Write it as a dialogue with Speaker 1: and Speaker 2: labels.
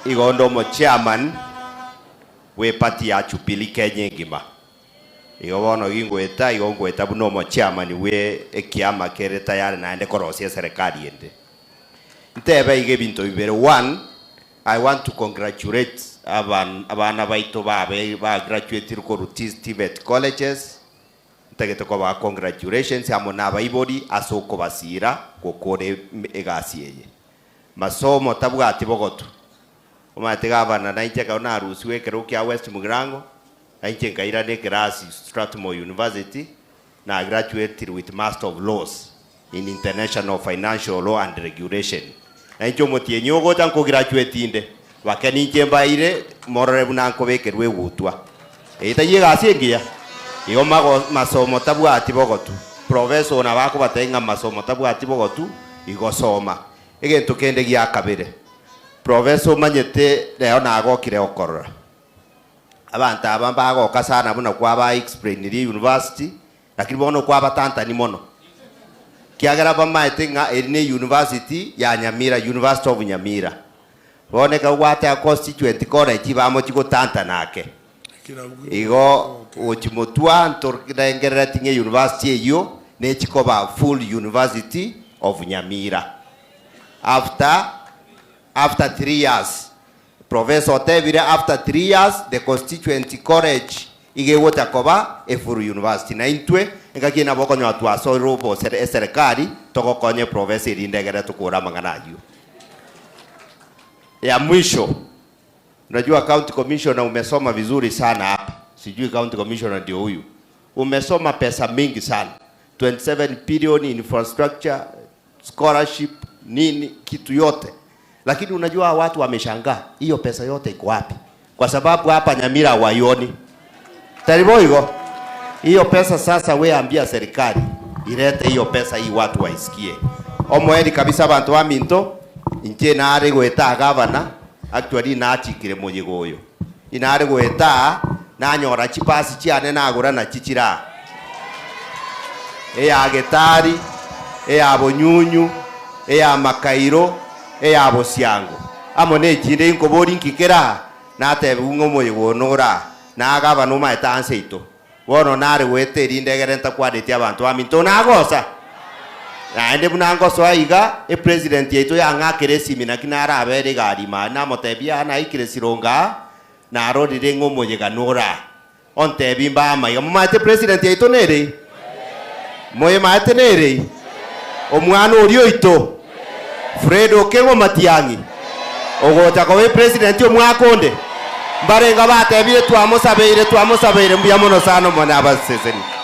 Speaker 1: igondomo chairman we party ya Jubilee Kenya ngima igobono gingweta igongweta bunomo chairman we ekiama kere tayari naende korosia serikali ende ntebe ige bintu bibere. One, I want to congratulate abana baito babe ba graduate ko TVET colleges. Ntagete ko ba congratulations amona baibodi asoko basira kokore egasiye masomo tabwati bogoto umatega abana naije kaona arusiwe keruki ya West Mugirango naije ngaira ne class Strathmore University na graduated with Master of Laws in International Financial Law and Regulation. Naije motie nyogo tanko graduate inde wakeni jembaire morore bunanko bekerwe gutwa itaye gasingia iyo masomo tabwati bogotu professor na bako batenga masomo tabwati bogotu igosoma egento kende gya kabire professor manyete leo nago kire okorora abantu abamba go kasana buna kwa ba explain ri university lakini bono kwa batanta ni mono kiagara bamaitenga eri university ya Nyamira, University of Nyamira boneka gwata constituent college bamo chigotanta nake igo uchimotwa ntorengera tinge university eyo ne chikoba full University of Nyamira after 3 years professor tebire after 3 years the constituency college ige wota koba e full university na intwe ngakina bokonyo atwa so robo serikali tokokonye professor indegera tukura mangana yu ya mwisho. Unajua county commissioner umesoma vizuri sana hapa. Sijui county commissioner ndio huyu. Umesoma pesa mingi sana. 27 billion infrastructure, scholarship, nini kitu yote. Lakini unajua watu wameshangaa, hiyo pesa yote iko wapi? Kwa sababu hapa Nyamira waioni. Tariboigo. Hiyo pesa sasa we ambia serikali ilete hiyo pesa hii watu waisikie. Omoeri kabisa bantu wa Minto inje na ari gweta governor actually na chikire mujigoyo inare gweta na nyora chipasi chiane na agura na chichira ya getari ya bonyunyu ya makairo ya bosiango amone jinde nkobori nkikera na tebe ungo mujigo nora na agaba no maetanse ito wono nare gwete rindegere ntakwandite abantu Minto na gosa na ende bunango so aiga president yetu yanga keresimi na kinara abere gari ma na motebia na ikresironga na arorire ngomoyega nora ontebi mba ma mate president yetu nere moye mate nere omwana orio ito Fredo kengo matiangi ogota ko president yo mwakonde mbarenga batebire twamusabeire mbuya mono sano mona abaseseni